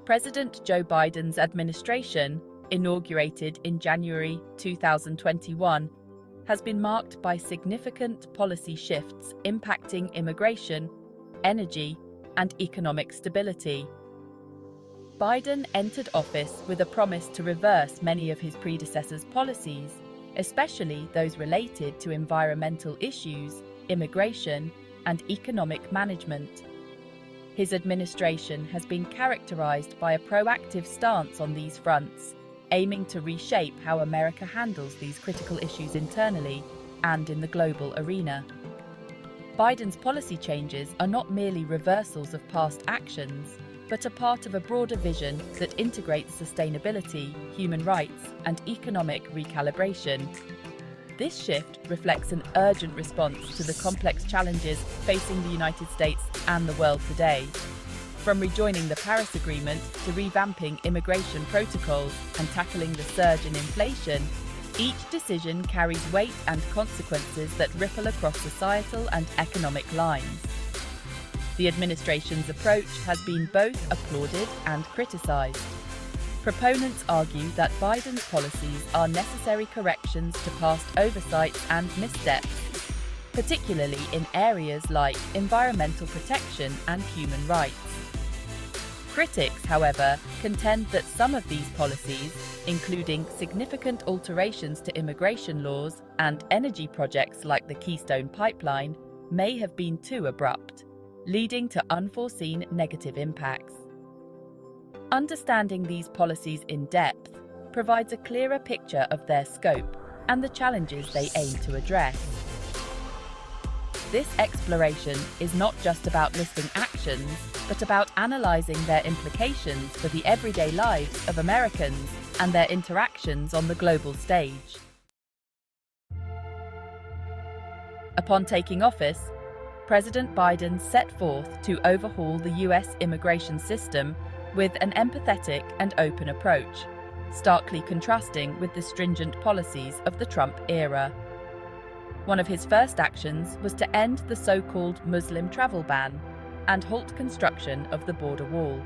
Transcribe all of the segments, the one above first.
President Joe Biden's administration, inaugurated in January 2021, has been marked by significant policy shifts impacting immigration, energy, and economic stability. Biden entered office with a promise to reverse many of his predecessors' policies, especially those related to environmental issues, immigration, and economic management. His administration has been characterized by a proactive stance on these fronts, aiming to reshape how America handles these critical issues internally and in the global arena. Biden's policy changes are not merely reversals of past actions, but are part of a broader vision that integrates sustainability, human rights, and economic recalibration. This shift reflects an urgent response to the complex challenges facing the United States and the world today. From rejoining the Paris Agreement to revamping immigration protocols and tackling the surge in inflation, each decision carries weight and consequences that ripple across societal and economic lines. The administration's approach has been both applauded and criticized. Proponents argue that Biden's policies are necessary corrections to past oversights and missteps, particularly in areas like environmental protection and human rights. Critics, however, contend that some of these policies, including significant alterations to immigration laws and energy projects like the Keystone Pipeline, may have been too abrupt, leading to unforeseen negative impacts. Understanding these policies in depth provides a clearer picture of their scope and the challenges they aim to address. This exploration is not just about listing actions, but about analysing their implications for the everyday lives of Americans and their interactions on the global stage. Upon taking office, President Biden set forth to overhaul the U.S. immigration system with an empathetic and open approach, starkly contrasting with the stringent policies of the Trump era. One of his first actions was to end the so-called Muslim travel ban and halt construction of the border wall.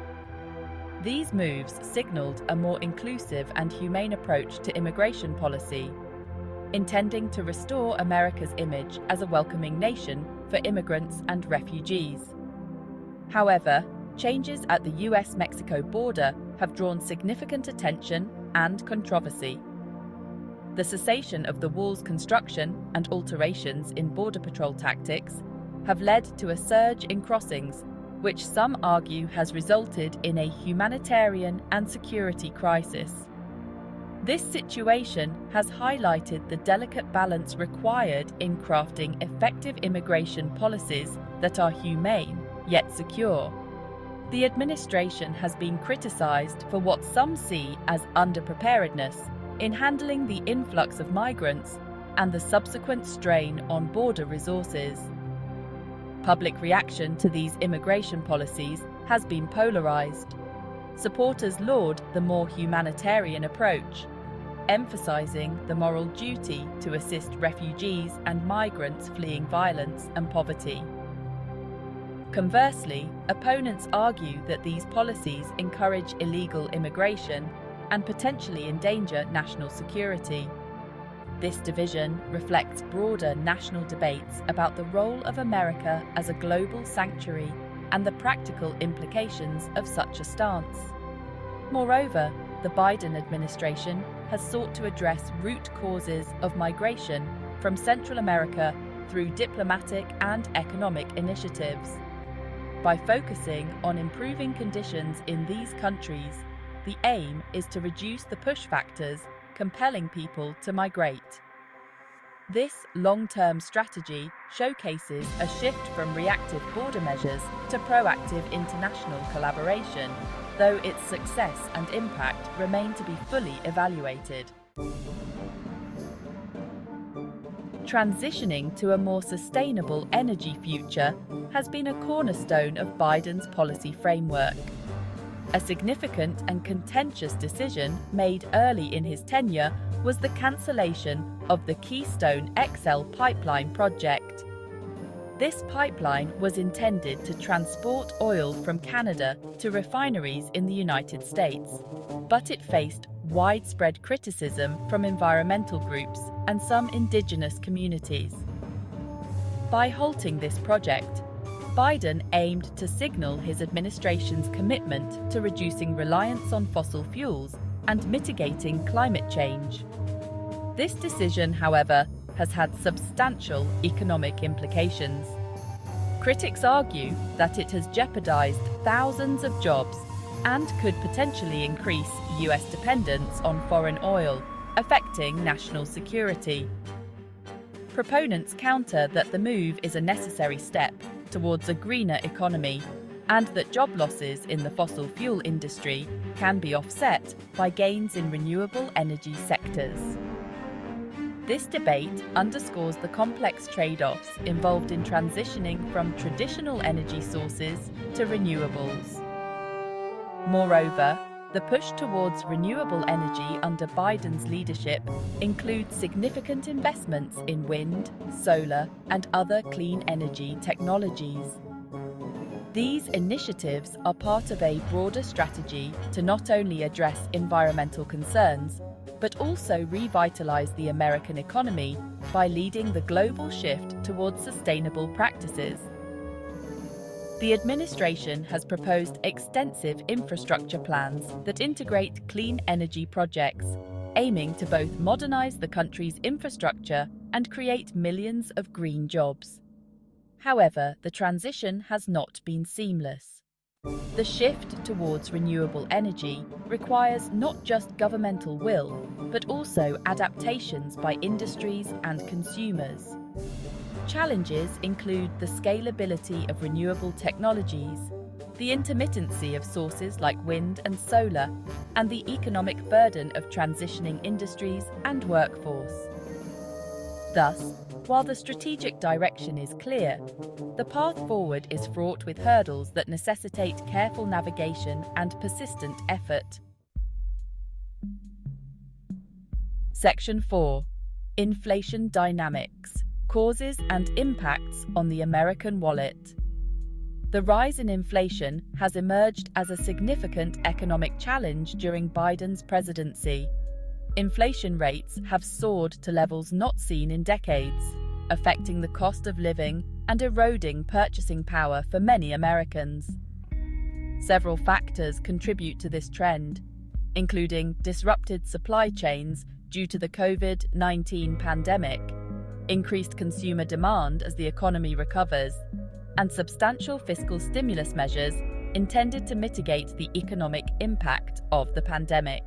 These moves signaled a more inclusive and humane approach to immigration policy, intending to restore America's image as a welcoming nation for immigrants and refugees. However, changes at the US-Mexico border have drawn significant attention and controversy. The cessation of the wall's construction and alterations in Border Patrol tactics have led to a surge in crossings, which some argue has resulted in a humanitarian and security crisis. This situation has highlighted the delicate balance required in crafting effective immigration policies that are humane yet secure. The administration has been criticized for what some see as underpreparedness in handling the influx of migrants and the subsequent strain on border resources. Public reaction to these immigration policies has been polarized. Supporters laud the more humanitarian approach, emphasizing the moral duty to assist refugees and migrants fleeing violence and poverty. Conversely, opponents argue that these policies encourage illegal immigration and potentially endanger national security. This division reflects broader national debates about the role of America as a global sanctuary and the practical implications of such a stance. Moreover, the Biden administration has sought to address root causes of migration from Central America through diplomatic and economic initiatives. By focusing on improving conditions in these countries, the aim is to reduce the push factors compelling people to migrate. This long-term strategy showcases a shift from reactive border measures to proactive international collaboration, though its success and impact remain to be fully evaluated. Transitioning to a more sustainable energy future has been a cornerstone of Biden's policy framework. A significant and contentious decision made early in his tenure was the cancellation of the Keystone XL pipeline project. This pipeline was intended to transport oil from Canada to refineries in the United States, but it faced widespread criticism from environmental groups and some indigenous communities. By halting this project, Biden aimed to signal his administration's commitment to reducing reliance on fossil fuels and mitigating climate change. This decision, however, has had substantial economic implications. Critics argue that it has jeopardized thousands of jobs and could potentially increase US dependence on foreign oil, affecting national security. Proponents counter that the move is a necessary step towards a greener economy and that job losses in the fossil fuel industry can be offset by gains in renewable energy sectors. This debate underscores the complex trade-offs involved in transitioning from traditional energy sources to renewables. Moreover, the push towards renewable energy under Biden's leadership includes significant investments in wind, solar, and other clean energy technologies. These initiatives are part of a broader strategy to not only address environmental concerns, but also revitalize the American economy by leading the global shift towards sustainable practices. The administration has proposed extensive infrastructure plans that integrate clean energy projects, aiming to both modernize the country's infrastructure and create millions of green jobs. However, the transition has not been seamless. The shift towards renewable energy requires not just governmental will, but also adaptations by industries and consumers. Challenges include the scalability of renewable technologies, the intermittency of sources like wind and solar, and the economic burden of transitioning industries and workforce. Thus, while the strategic direction is clear, the path forward is fraught with hurdles that necessitate careful navigation and persistent effort. Section 4. Inflation Dynamics: Causes and Impacts on the American Wallet. The rise in inflation has emerged as a significant economic challenge during Biden's presidency. Inflation rates have soared to levels not seen in decades, affecting the cost of living and eroding purchasing power for many Americans. Several factors contribute to this trend, including disrupted supply chains due to the COVID-19 pandemic, increased consumer demand as the economy recovers, and substantial fiscal stimulus measures intended to mitigate the economic impact of the pandemic.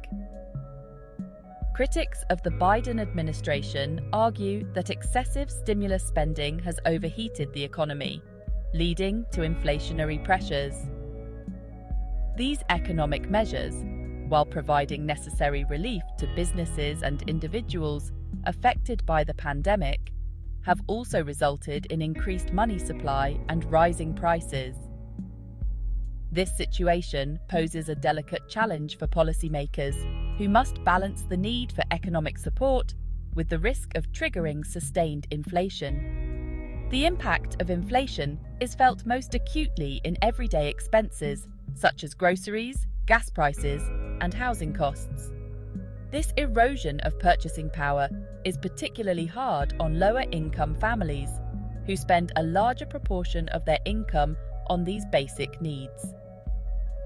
Critics of the Biden administration argue that excessive stimulus spending has overheated the economy, leading to inflationary pressures. These economic measures, while providing necessary relief to businesses and individuals affected by the pandemic, have also resulted in increased money supply and rising prices. This situation poses a delicate challenge for policymakers who must balance the need for economic support with the risk of triggering sustained inflation. The impact of inflation is felt most acutely in everyday expenses, such as groceries, gas prices, and housing costs. This erosion of purchasing power is particularly hard on lower-income families, who spend a larger proportion of their income on these basic needs.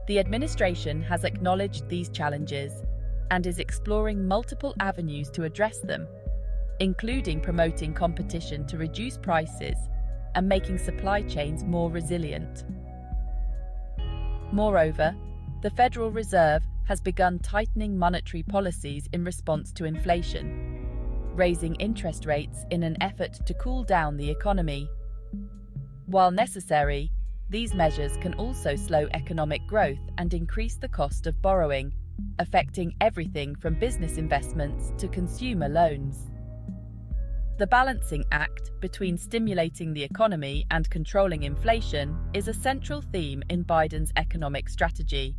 The administration has acknowledged these challenges and is exploring multiple avenues to address them, including promoting competition to reduce prices and making supply chains more resilient. Moreover, the Federal Reserve has begun tightening monetary policies in response to inflation, raising interest rates in an effort to cool down the economy. While necessary, these measures can also slow economic growth and increase the cost of borrowing, affecting everything from business investments to consumer loans. The balancing act between stimulating the economy and controlling inflation is a central theme in Biden's economic strategy,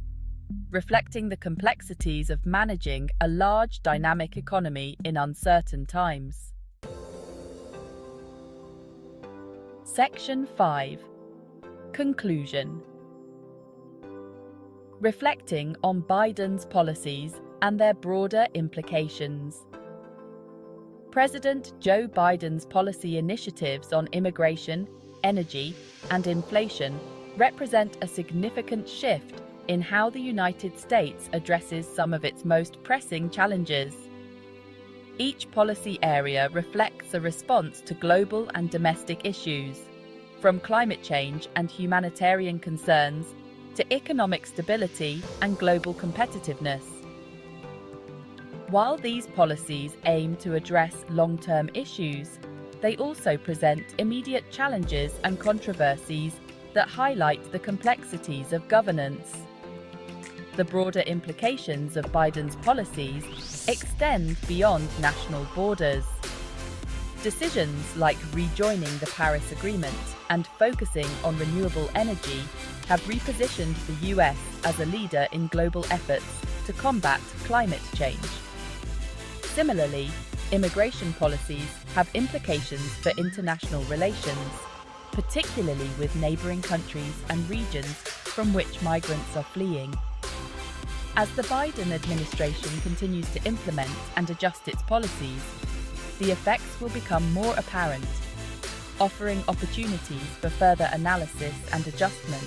reflecting the complexities of managing a large, dynamic economy in uncertain times. Section 5. Conclusion. Reflecting on Biden's policies and their broader implications. President Joe Biden's policy initiatives on immigration, energy, and inflation represent a significant shift in how the United States addresses some of its most pressing challenges. Each policy area reflects a response to global and domestic issues, from climate change and humanitarian concerns to economic stability and global competitiveness. While these policies aim to address long-term issues, they also present immediate challenges and controversies that highlight the complexities of governance. The broader implications of Biden's policies extend beyond national borders. Decisions like rejoining the Paris Agreement and focusing on renewable energy have repositioned the US as a leader in global efforts to combat climate change. Similarly, immigration policies have implications for international relations, particularly with neighboring countries and regions from which migrants are fleeing. As the Biden administration continues to implement and adjust its policies, the effects will become more apparent, offering opportunities for further analysis and adjustment.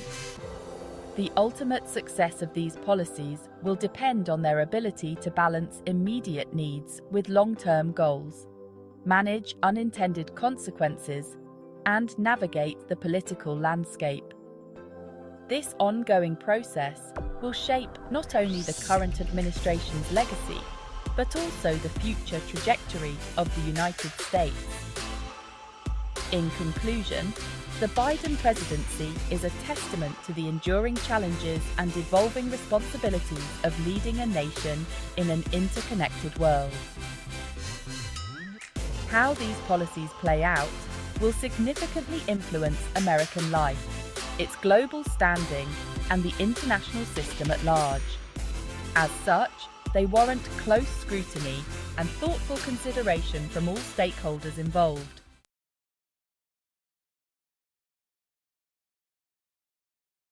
The ultimate success of these policies will depend on their ability to balance immediate needs with long-term goals, manage unintended consequences, and navigate the political landscape. This ongoing process will shape not only the current administration's legacy, but also the future trajectory of the United States. In conclusion, the Biden presidency is a testament to the enduring challenges and evolving responsibilities of leading a nation in an interconnected world. How these policies play out will significantly influence American life, its global standing, and the international system at large. As such, they warrant close scrutiny and thoughtful consideration from all stakeholders involved.